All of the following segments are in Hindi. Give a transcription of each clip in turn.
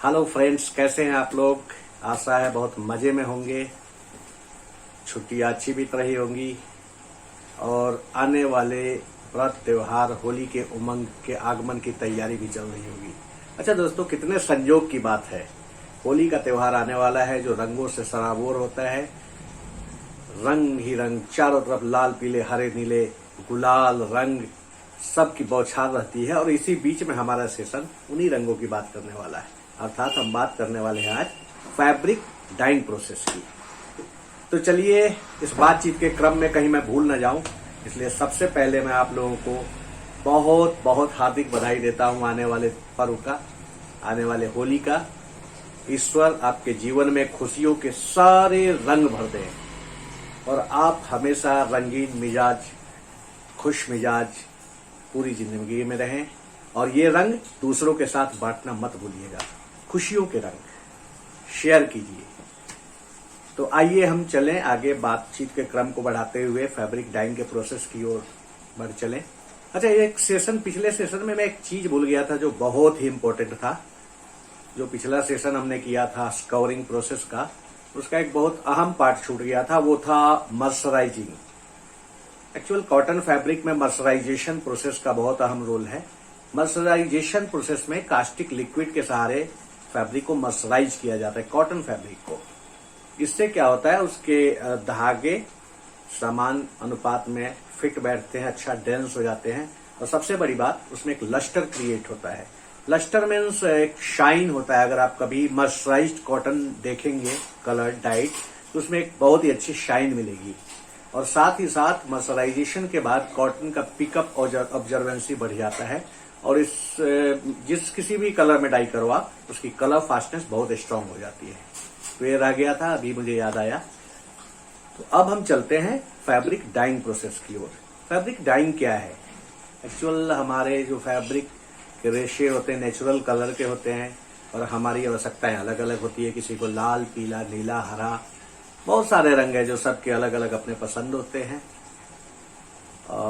हेलो फ्रेंड्स, कैसे हैं आप लोग। आशा है बहुत मजे में होंगे। छुट्टियां अच्छी बीत रही होंगी और आने वाले व्रत त्योहार होली के उमंग के आगमन की तैयारी भी चल रही होगी। अच्छा दोस्तों, कितने संयोग की बात है। होली का त्योहार आने वाला है जो रंगों से सराबोर होता है। रंग ही रंग, चारों तरफ लाल पीले हरे नीले गुलाल रंग सबकी बौछार रहती है। और इसी बीच में हमारा सेशन उन्हीं रंगों की बात करने वाला है। अर्थात हम बात करने वाले हैं आज फैब्रिक डाइंग प्रोसेस की। तो चलिए, इस बातचीत के क्रम में कहीं मैं भूल न जाऊं, इसलिए सबसे पहले मैं आप लोगों को बहुत बहुत हार्दिक बधाई देता हूं आने वाले पर्व का, आने वाले होली का। ईश्वर आपके जीवन में खुशियों के सारे रंग भर दें और आप हमेशा रंगीन मिजाज, खुश मिजाज पूरी जिंदगी में रहें। और ये रंग दूसरों के साथ बांटना मत भूलिएगा। खुशियों के रंग शेयर कीजिए। तो आइए हम चलें आगे, बातचीत के क्रम को बढ़ाते हुए फैब्रिक डाइंग के प्रोसेस की ओर बढ़ चलें। अच्छा, एक सेशन, पिछले सेशन में मैं एक चीज भूल गया था जो बहुत ही इंपॉर्टेंट था। जो पिछला सेशन हमने किया था स्कवरिंग प्रोसेस का, उसका एक बहुत अहम पार्ट छूट गया था, वो था मर्सराइजिंग। एक्चुअल कॉटन फैब्रिक में मर्सराइजेशन प्रोसेस का बहुत अहम रोल है। मर्सराइजेशन प्रोसेस में कास्टिक लिक्विड के सहारे फैब्रिक को मर्सराइज किया जाता है, कॉटन फैब्रिक को। इससे क्या होता है, उसके धागे समान अनुपात में फिट बैठते हैं, अच्छा डेंस हो जाते हैं। और सबसे बड़ी बात, उसमें एक लस्टर क्रिएट होता है। लस्टर मीन्स एक शाइन होता है। अगर आप कभी मर्सराइज्ड कॉटन देखेंगे कलर डाइड, तो उसमें एक बहुत ही अच्छी शाइन मिलेगी। और साथ ही साथ मर्सराइजेशन के बाद कॉटन का पिकअप और ऑब्जर्वेंसी बढ़ जाता है। और जिस किसी भी कलर में डाई करो आप, उसकी कलर फास्टनेस बहुत स्ट्रांग हो जाती है। तो ये रह गया था, अभी मुझे याद आया। तो अब हम चलते हैं फैब्रिक डाइंग प्रोसेस की ओर। फैब्रिक डाइंग क्या है? एक्चुअल हमारे जो फैब्रिक के रेशे होते हैं नेचुरल कलर के होते हैं और हमारी आवश्यकताएं अलग अलग होती है। किसी को लाल, पीला, नीला, हरा, बहुत सारे रंग है जो सबके अलग अलग अपने पसंद होते हैं।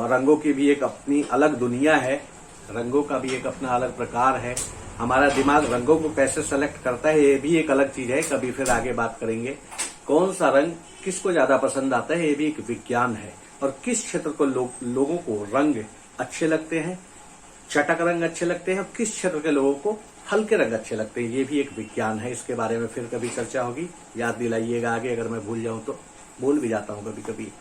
रंगों की भी एक अपनी अलग दुनिया है, रंगों का भी एक अपना अलग प्रकार है। हमारा दिमाग रंगों को कैसे सेलेक्ट करता है, ये भी एक अलग चीज है। कभी फिर आगे बात करेंगे। कौन सा रंग किसको ज्यादा पसंद आता है, ये भी एक विज्ञान है। और किस क्षेत्र को लोगों को रंग अच्छे लगते हैं, चटक रंग अच्छे लगते हैं, और किस क्षेत्र के लोगों को हल्के रंग अच्छे लगते हैं, ये भी एक विज्ञान है। इसके बारे में फिर कभी चर्चा होगी, याद दिलाइएगा आगे। अगर मैं भूल जाऊं तो, भूल भी जाता हूं कभी कभी।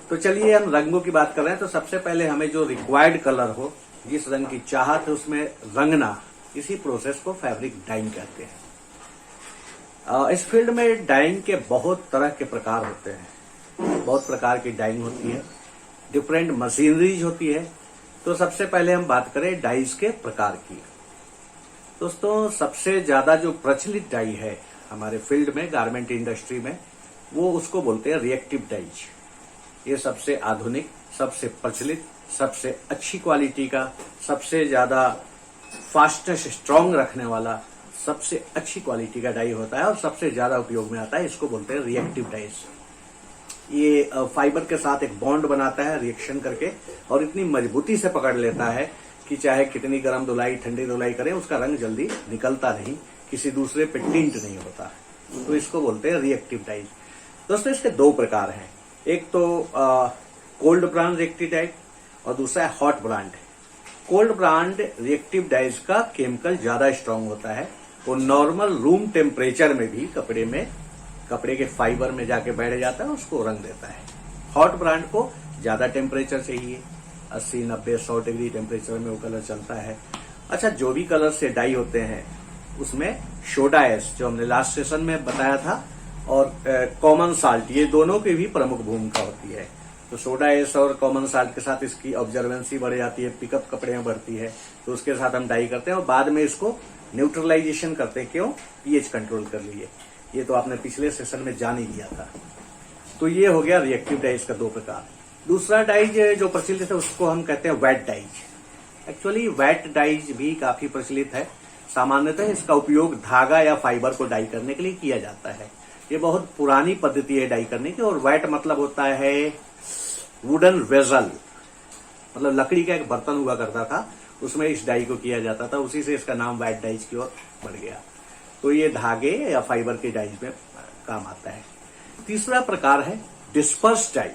तो चलिए, हम रंगों की बात कर रहे हैं। तो सबसे पहले हमें जो रिक्वायर्ड कलर हो, जिस रंग की चाहत है उसमें रंगना, इसी प्रोसेस को फैब्रिक डाइंग कहते हैं। इस फील्ड में डाइंग के बहुत तरह के प्रकार होते हैं, बहुत प्रकार की डाइंग होती है, डिफरेंट मशीनरीज होती है। तो सबसे पहले हम बात करें डाइज के प्रकार की। दोस्तों, सबसे ज्यादा जो प्रचलित डाई है हमारे फील्ड में, गारमेंट इंडस्ट्री में, वो उसको बोलते हैं रिएक्टिव डाइज। ये सबसे आधुनिक, सबसे प्रचलित, सबसे अच्छी क्वालिटी का, सबसे ज्यादा फास्टेस्ट स्ट्रांग रखने वाला, सबसे अच्छी क्वालिटी का डाई होता है और सबसे ज्यादा उपयोग में आता है। इसको बोलते हैं रिएक्टिव डाइज। ये फाइबर के साथ एक बॉन्ड बनाता है रिएक्शन करके, और इतनी मजबूती से पकड़ लेता है कि चाहे कितनी गर्म धुलाई, ठंडी धुलाई करें, उसका रंग जल्दी निकलता नहीं, किसी दूसरे पे टिंट नहीं होता। तो इसको बोलते हैं रिएक्टिव डाइज। दोस्तों, इसके दो प्रकार हैं। एक तो कोल्ड ब्रांड रिएक्टिव डाइज और दूसरा है hot brand. Cold brand reactive dyes का केमिकल ज्यादा स्ट्रांग होता है। वो नॉर्मल रूम टेम्परेचर में भी कपड़े के फाइबर में जाके बैठ जाता है, उसको रंग देता है। हॉट ब्रांड को ज्यादा टेम्परेचर चाहिए, 80, 90, 100 डिग्री टेम्परेचर में वो कलर चलता है। अच्छा, जो भी कलर से डाई होते हैं उसमें सोडा एश, जो हमने लास्ट सेशन में बताया था, और कॉमन साल्ट, ये दोनों की भी प्रमुख भूमिका होती है। तो सोडा एश और कॉमन साल्ट के साथ इसकी ऑब्जर्वेंसी बढ़ जाती है, पिकअप कपड़े में बढ़ती है। तो उसके साथ हम डाई करते हैं और बाद में इसको न्यूट्रलाइजेशन करते हैं। क्यों? पीएच कंट्रोल कर लिए। ये तो आपने पिछले सेशन में जान ही लिया था। तो ये हो गया रिएक्टिव डाइज का दो प्रकार। दूसरा डाइज जो प्रचलित है उसको हम कहते हैं wet dyes. Actually wet dyes भी काफी प्रचलित है। सामान्यतः इसका उपयोग धागा या फाइबर को डाई करने के लिए किया जाता है। ये बहुत पुरानी पद्धति है डाई करने की। और वेट मतलब होता है वुडन वेजल, मतलब लकड़ी का एक बर्तन हुआ करता था, उसमें इस डाई को किया जाता था, उसी से इसका नाम व्हाइट डाइज की ओर बढ़ गया। तो ये धागे या फाइबर के डाइज में काम आता है। तीसरा प्रकार है डिस्पर्स डाई।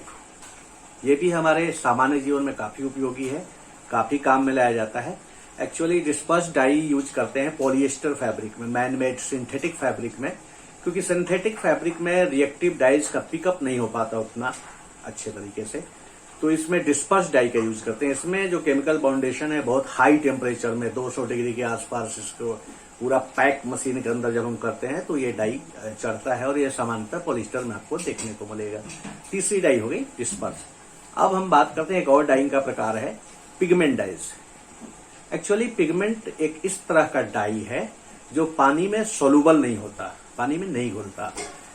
ये भी हमारे सामान्य जीवन में काफी उपयोगी है, काफी काम में लाया जाता है। एक्चुअली डिस्पर्स डाई यूज करते हैं पॉलिएस्टर फैब्रिक में, मैन मेड सिंथेटिक फैब्रिक में, क्योंकि सिंथेटिक फैब्रिक में रिएक्टिव डाइज का पिकअप नहीं हो पाता उतना अच्छे तरीके से, तो इसमें डिस्पर्स डाई का यूज करते हैं। इसमें जो केमिकल बाउंडेशन है बहुत हाई टेम्परेचर में 200 डिग्री के आसपास इसको पूरा पैक मशीन के अंदर जब हम करते हैं तो ये डाई चढ़ता है, और ये सामान्यतः पॉलिस्टर में आपको देखने को मिलेगा। तीसरी डाई हो गई डिस्पर्स। अब हम बात करते हैं एक और डाइंग का प्रकार है पिगमेंट डाइज। एक्चुअली पिगमेंट एक इस तरह का डाई है जो पानी में सोलूबल नहीं होता, पानी में नहीं घुलता।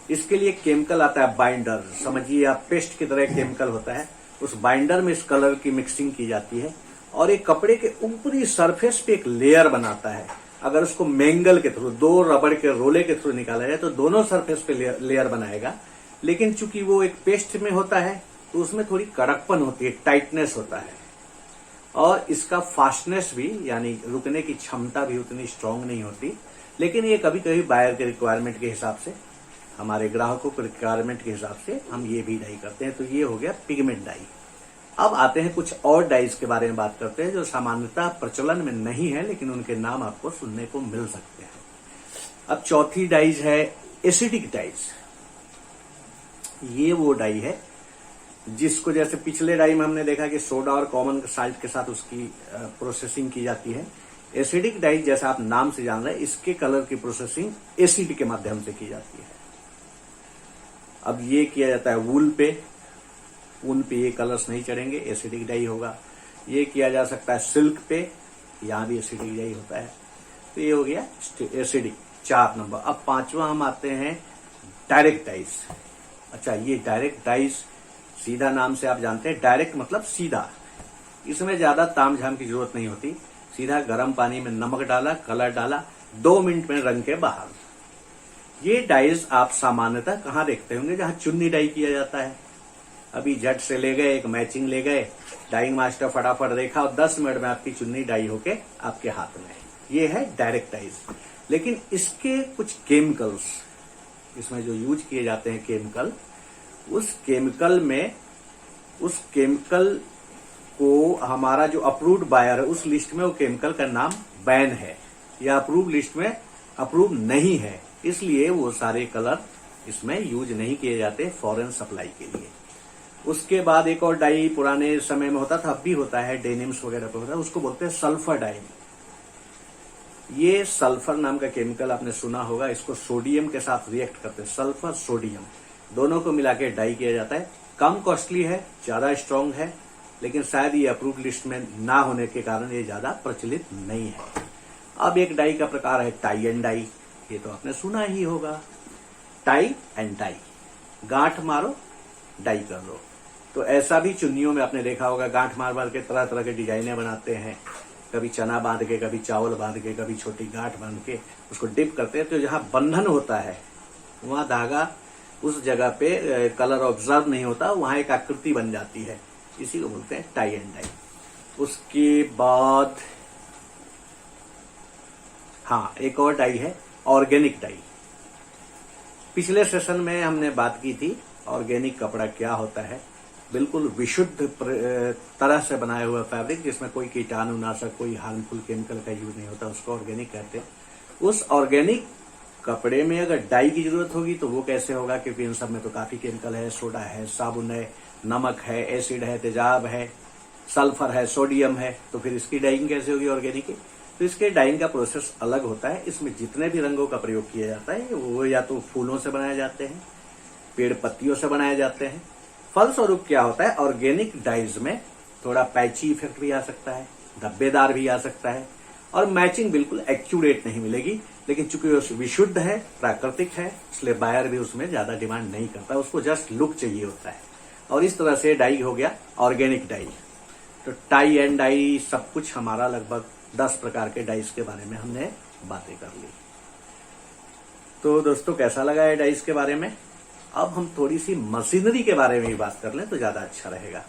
इसके लिए केमिकल आता है बाइंडर, समझिए आप पेस्ट की तरह केमिकल होता है, उस बाइंडर में इस कलर की मिक्सिंग की जाती है और एक कपड़े के ऊपरी सरफेस पे एक लेयर बनाता है। अगर उसको मैंगल के थ्रू, दो रबड़ के रोले के थ्रू निकाला जाए तो दोनों सरफेस पे लेयर बनाएगा, लेकिन चूंकि वो एक पेस्ट में होता है तो उसमें थोड़ी कड़कपन होती है, टाइटनेस होता है, और इसका फास्टनेस भी यानी रुकने की क्षमता भी उतनी स्ट्रांग नहीं होती। लेकिन ये कभी कभी बायर के रिक्वायरमेंट के हिसाब से, हमारे ग्राहकों के रिक्वायरमेंट के हिसाब से हम ये भी डाई करते हैं। तो ये हो गया पिगमेंट डाई। अब आते हैं कुछ और डाइज के बारे में बात करते हैं जो सामान्यतः प्रचलन में नहीं है, लेकिन उनके नाम आपको सुनने को मिल सकते हैं। अब चौथी डाइज है एसिडिक डाइज। ये वो डाई है जिसको जैसे पिछले डाई में हमने देखा कि सोडा और कॉमन साल्ट के साथ उसकी प्रोसेसिंग की जाती है। एसिडिक डाई जैसा आप नाम से जान रहे हैं, इसके कलर की प्रोसेसिंग एसिड के माध्यम से की जाती है। अब ये किया जाता है वूल पे, ऊन पे ये कलर्स नहीं चढ़ेंगे, एसिडिक डाई होगा। ये किया जा सकता है सिल्क पे, यहां भी एसिडिक डाई होता है। तो ये हो गया एसिडिक, 4 नंबर। अब 5वां हम आते हैं डायरेक्ट डाइज। अच्छा, ये डायरेक्ट डाइज सीधा नाम से आप जानते हैं, डायरेक्ट मतलब सीधा, इसमें ज्यादा तामझाम की जरूरत नहीं होती। सीधा गर्म पानी में नमक डाला, कलर डाला, 2 मिनट में रंग के बाहर। ये डाइज आप सामान्यतः कहाँ देखते होंगे, जहां चुन्नी डाई किया जाता है। अभी झट से ले गए, एक मैचिंग ले गए, डाइंग मास्टर फटाफट देखा और 10 मिनट में आपकी चुन्नी डाई होके आपके हाथ में। ये है डायरेक्ट डाइज। लेकिन इसके कुछ केमिकल्स, इसमें जो यूज किए जाते हैं केमिकल, उस केमिकल को हमारा जो अप्रूव्ड बायर है उस लिस्ट में वो केमिकल का नाम बैन है या अप्रूव लिस्ट में अप्रूव नहीं है, इसलिए वो सारे कलर इसमें यूज नहीं किए जाते फॉरेन सप्लाई के लिए। उसके बाद एक और डाई पुराने समय में होता था, अब भी होता है, डेनिम्स वगैरह पे होता है, उसको बोलते हैं सल्फर डाई। ये सल्फर नाम का केमिकल आपने सुना होगा, इसको सोडियम के साथ रिएक्ट करते हैं, सल्फर सोडियम दोनों को मिला के डाई किया जाता है। कम कॉस्टली है, ज्यादा स्ट्रांग है, लेकिन शायद ये अप्रूव्ड लिस्ट में ना होने के कारण ये ज्यादा प्रचलित नहीं है। अब एक डाई का प्रकार है टाई एंड डाई। ये तो आपने सुना ही होगा, टाई एंड डाई, गांठ मारो डाई कर लो। तो ऐसा भी चुन्नियों में आपने देखा होगा, गांठ मार मार के तरह तरह के डिजाइने बनाते हैं, कभी चना बांध के, कभी चावल बांध के, कभी छोटी गांठ बांध के उसको डिप करते हैं। तो जहां बंधन होता है वहां धागा उस जगह पे कलर ऑब्जर्व नहीं होता, वहां एक आकृति बन जाती है, इसी को बोलते हैं टाई एंड डाई। उसके बाद हाँ, एक और डाई है ऑर्गेनिक डाई। पिछले सेशन में हमने बात की थी ऑर्गेनिक कपड़ा क्या होता है, बिल्कुल विशुद्ध तरह से बनाया हुआ फैब्रिक जिसमें कोई कीटाणुनाशक, कोई हार्मफुल केमिकल का यूज नहीं होता, उसको ऑर्गेनिक कहते हैं। उस ऑर्गेनिक कपड़े में अगर डाई की जरूरत होगी तो वो कैसे होगा, क्योंकि इन सब में तो काफी केमिकल है, सोडा है, साबुन है, नमक है, एसिड है, तेजाब है, सल्फर है, सोडियम है, तो फिर इसकी डाइंग कैसे होगी ऑर्गेनिक की। तो इसके डाइंग का प्रोसेस अलग होता है। इसमें जितने भी रंगों का प्रयोग किया जाता है वो या तो फूलों से बनाए जाते हैं, पेड़ पत्तियों से बनाए जाते हैं। फलस्वरूप क्या होता है, ऑर्गेनिक डाइज में थोड़ा पैची इफेक्ट भी आ सकता है, धब्बेदार भी आ सकता है, और मैचिंग बिल्कुल एक्यूरेट नहीं मिलेगी। लेकिन चूंकि वो विशुद्ध है, प्राकृतिक है, इसलिए बायर भी उसमें ज्यादा डिमांड नहीं करता, उसको जस्ट लुक चाहिए होता है। और इस तरह से डाई हो गया ऑर्गेनिक डाई। तो टाई एंड डाई सब कुछ हमारा लगभग 10 प्रकार के डाइज के बारे में हमने बातें कर ली। तो दोस्तों कैसा लगा है डाइज के बारे में। अब हम थोड़ी सी मशीनरी के बारे में ही बात कर लें तो ज्यादा अच्छा रहेगा।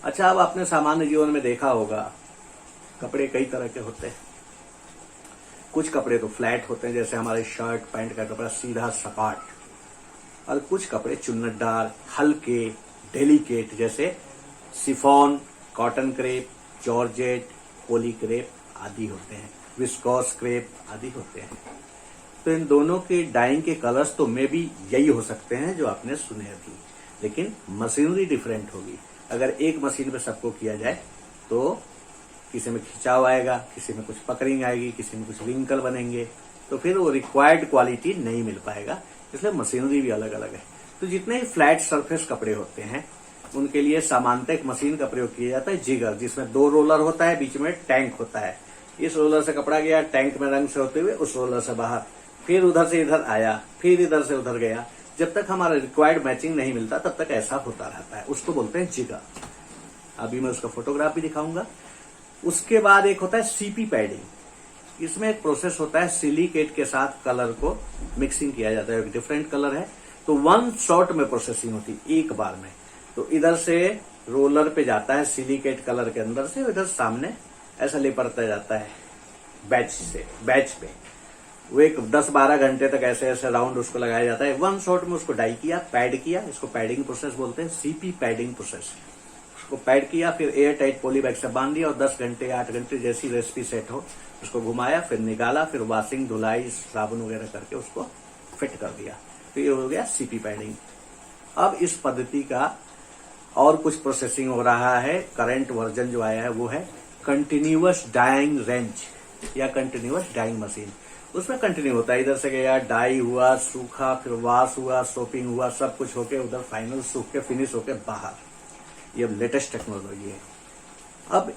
अच्छा, अब आपने सामान्य जीवन में देखा होगा कपड़े कई तरह के होते हैं। कुछ कपड़े तो फ्लैट होते हैं, जैसे हमारे शर्ट पैंट का कपड़ा सीधा सपाट, और कुछ कपड़े चुन्नटदार, हल्के, डेलिकेट, जैसे शिफॉन, कॉटन क्रेप, जॉर्जेट, पोली क्रेप आदि होते हैं, विस्कोस क्रेप आदि होते हैं। तो इन दोनों के डाइंग के कलर्स तो मे भी यही हो सकते हैं जो आपने सुने अभी, लेकिन मशीनरी डिफरेंट होगी। अगर एक मशीन पे सबको किया जाए तो किसी में खिंचाव आएगा, किसी में कुछ पकड़िंग आएगी, किसी में कुछ रिंकल बनेंगे, तो फिर वो रिक्वायर्ड क्वालिटी नहीं मिल पाएगा। इसलिए मशीनरी भी अलग अलग है। तो जितने ही फ्लैट सरफेस कपड़े होते हैं उनके लिए सामान्यतः एक मशीन का प्रयोग किया जाता है, जिगर, जिसमें 2 रोलर होता है, बीच में टैंक होता है। इस रोलर से कपड़ा गया टैंक में रंग से होते हुए उस रोलर से बाहर, फिर उधर से इधर आया, फिर इधर से उधर गया। जब तक हमारा रिक्वायर्ड मैचिंग नहीं मिलता तब तक ऐसा होता रहता है, उसको बोलते हैं जिगर। अभी मैं उसका फोटोग्राफ भी दिखाऊंगा। उसके बाद एक होता है सीपी पैडिंग। इसमें एक प्रोसेस होता है, सिलिकेट के साथ कलर को मिक्सिंग किया जाता है। एक डिफरेंट कलर है तो 1 शॉट में प्रोसेसिंग होती है, एक बार में। तो इधर से रोलर पे जाता है सिलिकेट कलर के अंदर से, इधर सामने ऐसा लिपटता जाता है बैच पे। वो एक 10-12 घंटे तक ऐसे ऐसे राउंड उसको लगाया जाता है। 1 शॉट में उसको डाई किया, पैड किया, इसको पैडिंग प्रोसेस बोलते हैं, सीपी पैडिंग प्रोसेस। उसको पैड किया, फिर एयर टाइट पॉली बैग से बांध दिया और 10 घंटे 8 घंटे जैसी रेसिपी सेट हो उसको घुमाया, फिर निकाला, फिर वॉशिंग, धुलाई, साबुन वगैरह करके उसको फिट कर दिया। तो ये हो गया सीपी पैडिंग। अब इस पद्धति का और कुछ प्रोसेसिंग हो रहा है। करंट वर्जन जो आया है वो है कंटिन्यूअस डाइंग रेंच या कंटिन्यूअस डाइंग मशीन। उसमें कंटिन्यू होता है, इधर से गया, डाई हुआ, सूखा, फिर वॉश हुआ, सोपिंग हुआ, सब कुछ होके उधर फाइनल सूख के फिनिश होके बाहर। ये लेटेस्ट टेक्नोलॉजी है। अब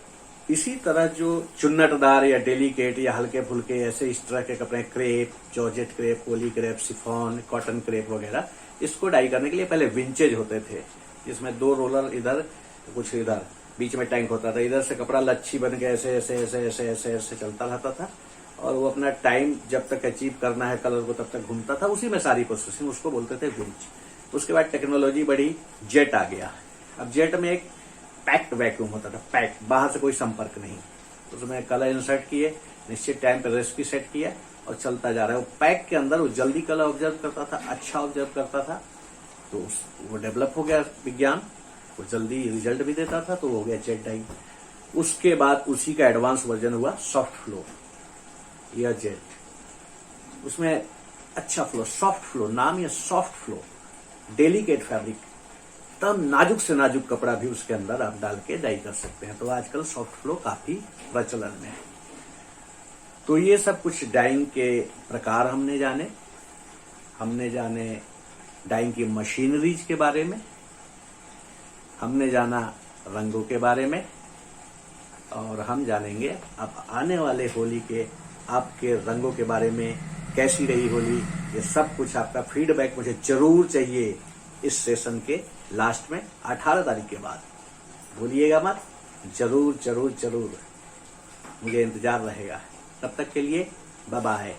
इसी तरह जो चुन्नटदार या डेलिकेट या हल्के फुल्के ऐसे इस तरह के कपड़े, क्रेप, जॉर्जेट क्रेप, पोली क्रेप, शिफॉन, कॉटन क्रेप वगैरह, इसको डाई करने के लिए पहले विंचेज होते थे, जिसमें 2 रोलर इधर कुछ इधर, बीच में टैंक होता था। इधर से कपड़ा लच्छी बन के ऐसे ऐसे ऐसे ऐसे ऐसे ऐसे चलता रहता था और वो अपना टाइम जब तक अचीव करना है कलर को तब तक घूमता था। उसी में सारी प्रोसेसिंग, उसको बोलते थे विंच। उसके बाद टेक्नोलॉजी बढ़ी, जेट आ गया। अब जेट में एक पैक्ड वैक्यूम होता था, पैक, बाहर से कोई संपर्क नहीं। उसमें कलर इंसर्ट किए, निश्चित टाइम पे रेसिपी सेट किया और चलता जा रहा है। वो पैक के अंदर वो जल्दी कलर ऑब्जर्व करता था, अच्छा ऑब्जर्व करता था, तो वो डेवलप हो गया विज्ञान, वो जल्दी रिजल्ट भी देता था, तो वो हो गया जेट डाई। उसके बाद उसी का एडवांस वर्जन हुआ सॉफ्ट फ्लो या जेट। उसमें अच्छा फ्लो, सॉफ्ट फ्लो, नाम ये सॉफ्ट फ्लो, डेलिकेट फैब्रिक, तब नाजुक से नाजुक कपड़ा भी उसके अंदर आप डाल के डाई कर सकते हैं। तो आजकल सॉफ्ट फ्लो काफी प्रचलन में है। तो ये सब कुछ डाइंग के प्रकार हमने जाने डाइंग की मशीनरीज के बारे में, हमने जाना रंगों के बारे में, और हम जानेंगे अब आने वाले होली के आपके रंगों के बारे में। कैसी रही होली, ये सब कुछ आपका फीडबैक मुझे जरूर चाहिए इस सेशन के लास्ट में 18 तारीख के बाद। भूलिएगा मत, जरूर जरूर जरूर, मुझे इंतजार रहेगा। तब तक के लिए बाय बाय।